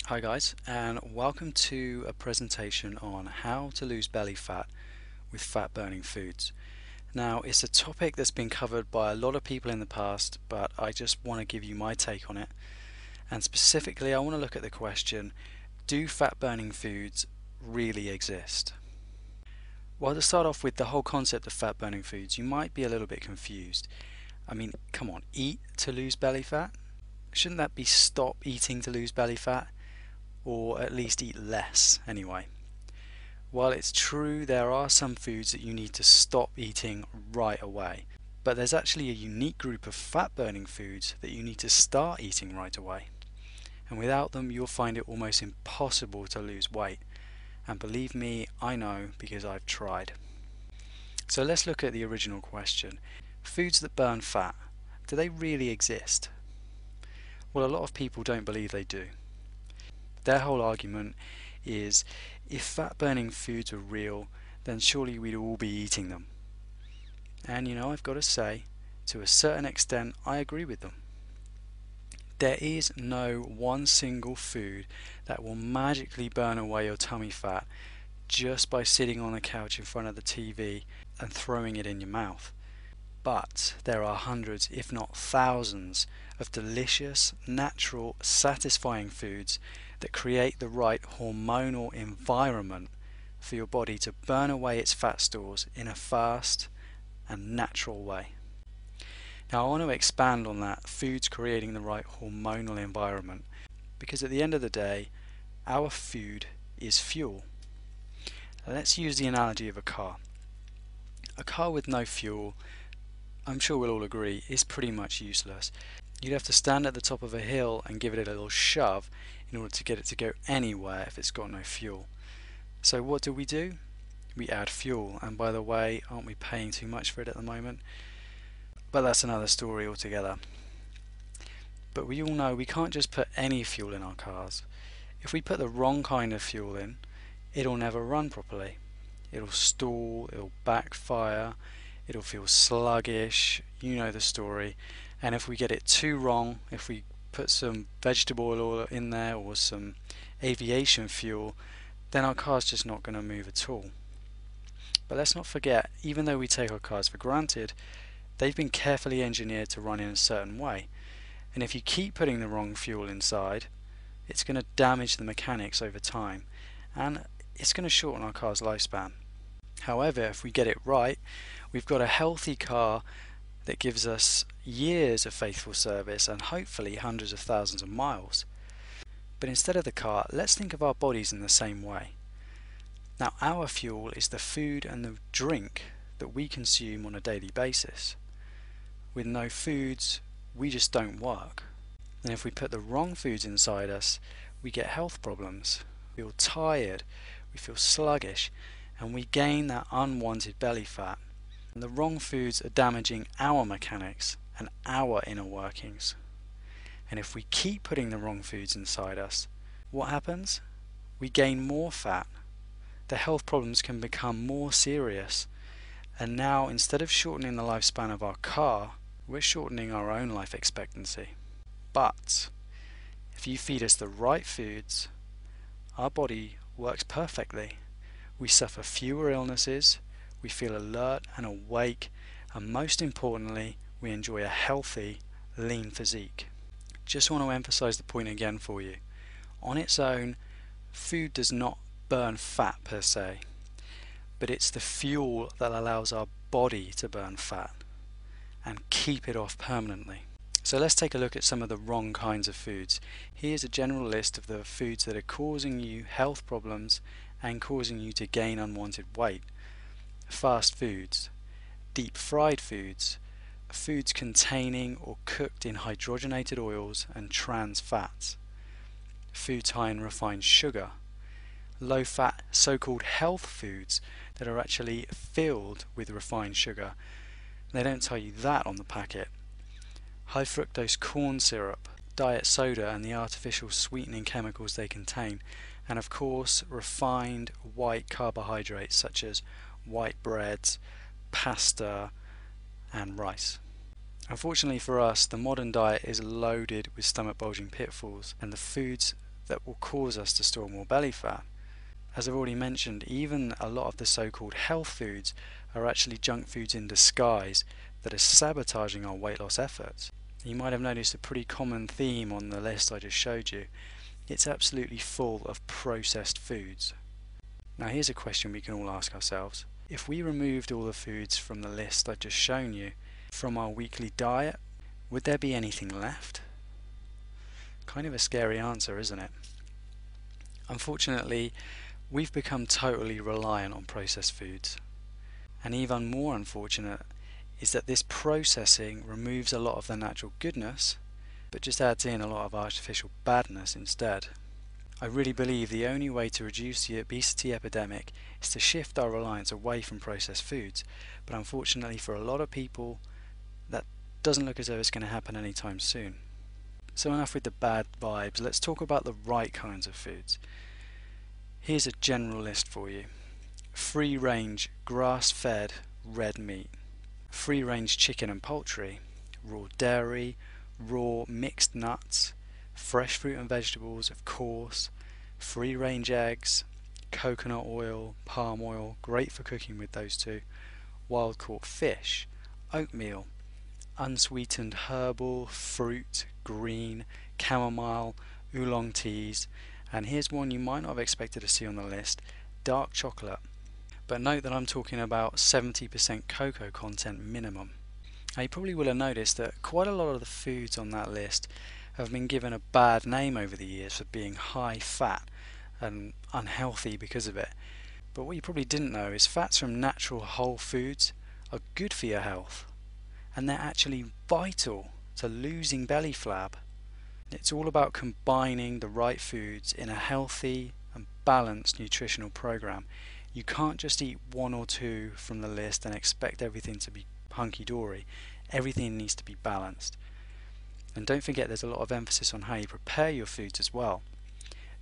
Hi guys, and welcome to a presentation on how to lose belly fat with fat burning foods. Now, it's a topic that's been covered by a lot of people in the past, but I just want to give you my take on it. And specifically, I want to look at the question, do fat burning foods really exist? Well, to start off with the whole concept of fat burning foods, you might be a little bit confused. I mean, come on, eat to lose belly fat? Shouldn't that be stop eating to lose belly fat? Or at least eat less anyway. While it's true there are some foods that you need to stop eating right away, but there's actually a unique group of fat burning foods that you need to start eating right away. And without them you'll find it almost impossible to lose weight. And believe me, I know because I've tried. So let's look at the original question. Foods that burn fat, do they really exist? Well, a lot of people don't believe they do. Their whole argument is if fat burning foods were real, then surely we'd all be eating them. And I've got to say, to a certain extent, I agree with them. There is no one single food that will magically burn away your tummy fat just by sitting on the couch in front of the TV and throwing it in your mouth. But there are hundreds, if not thousands, of delicious, natural, satisfying foods that create the right hormonal environment for your body to burn away its fat stores in a fast and natural way. Now I want to expand on that, foods creating the right hormonal environment, because at the end of the day, our food is fuel. Now, let's use the analogy of a car. A car with no fuel, I'm sure we'll all agree, is pretty much useless. You'd have to stand at the top of a hill and give it a little shove in order to get it to go anywhere if it's got no fuel. So what do? We add fuel, and by the way, aren't we paying too much for it at the moment? But that's another story altogether. But we all know we can't just put any fuel in our cars. If we put the wrong kind of fuel in, it'll never run properly. It'll stall, it'll backfire, it'll feel sluggish, you know the story. And if we get it too wrong, if we put some vegetable oil in there or some aviation fuel, then our car's just not going to move at all. But let's not forget, even though we take our cars for granted, they've been carefully engineered to run in a certain way. And if you keep putting the wrong fuel inside, it's going to damage the mechanics over time, and it's going to shorten our car's lifespan. However, if we get it right, we've got a healthy car that gives us years of faithful service and hopefully hundreds of thousands of miles. But instead of the car, let's think of our bodies in the same way. Now, our fuel is the food and the drink that we consume on a daily basis. With no foods, we just don't work. And if we put the wrong foods inside us, we get health problems. We feel tired, we feel sluggish, and we gain that unwanted belly fat. And the wrong foods are damaging our mechanics and our inner workings. And if we keep putting the wrong foods inside us, what happens? We gain more fat. The health problems can become more serious. And now, instead of shortening the lifespan of our car, we're shortening our own life expectancy. But if you feed us the right foods, our body works perfectly. We suffer fewer illnesses, we feel alert and awake, and most importantly, we enjoy a healthy, lean physique. Just want to emphasize the point again for you. On its own, food does not burn fat per se, but it's the fuel that allows our body to burn fat and keep it off permanently. So let's take a look at some of the wrong kinds of foods. Here's a general list of the foods that are causing you health problems and causing you to gain unwanted weight. Fast foods, deep fried foods, foods containing or cooked in hydrogenated oils and trans fats, foods high in refined sugar, low fat so-called health foods that are actually filled with refined sugar. They don't tell you that on the packet. High fructose corn syrup, diet soda and the artificial sweetening chemicals they contain, and of course refined white carbohydrates such as white breads, pasta and rice. Unfortunately for us, the modern diet is loaded with stomach bulging pitfalls, and the foods that will cause us to store more belly fat. As I've already mentioned, even a lot of the so-called health foods are actually junk foods in disguise that are sabotaging our weight loss efforts. You might have noticed a pretty common theme on the list I just showed you. It's absolutely full of processed foods. Now here's a question we can all ask ourselves. If we removed all the foods from the list I've just shown you from our weekly diet, would there be anything left? Kind of a scary answer, isn't it? Unfortunately, we've become totally reliant on processed foods. And even more unfortunate is that this processing removes a lot of the natural goodness, but just adds in a lot of artificial badness instead. I really believe the only way to reduce the obesity epidemic is to shift our reliance away from processed foods, but unfortunately for a lot of people, that doesn't look as though it's going to happen anytime soon. So enough with the bad vibes, let's talk about the right kinds of foods. Here's a general list for you. Free range, grass-fed, red meat. Free range chicken and poultry. Raw dairy, raw mixed nuts, fresh fruit and vegetables, of course, free range eggs, coconut oil, palm oil, great for cooking with those two, wild caught fish, oatmeal, unsweetened herbal, fruit, green, chamomile, oolong teas, and here's one you might not have expected to see on the list, dark chocolate. But note that I'm talking about 70% cocoa content minimum. Now you probably will have noticed that quite a lot of the foods on that list have been given a bad name over the years for being high fat and unhealthy because of it. But what you probably didn't know is fats from natural whole foods are good for your health, and they're actually vital to losing belly flab. It's all about combining the right foods in a healthy and balanced nutritional program. You can't just eat one or two from the list and expect everything to be hunky-dory. Everything needs to be balanced. And don't forget there's a lot of emphasis on how you prepare your foods as well.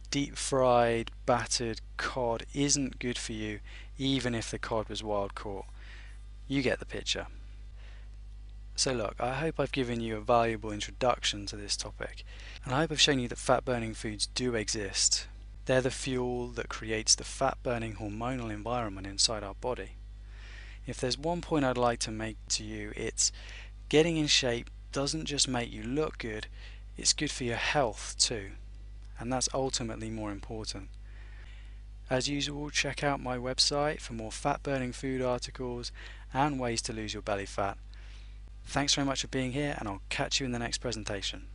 Deep fried, battered cod isn't good for you, even if the cod was wild caught. You get the picture. So look, I hope I've given you a valuable introduction to this topic, and I hope I've shown you that fat burning foods do exist. They're the fuel that creates the fat burning hormonal environment inside our body. If there's one point I'd like to make to you, it's getting in shape doesn't just make you look good, it's good for your health too, and that's ultimately more important. As usual, check out my website for more fat burning food articles and ways to lose your belly fat. Thanks very much for being here, and I'll catch you in the next presentation.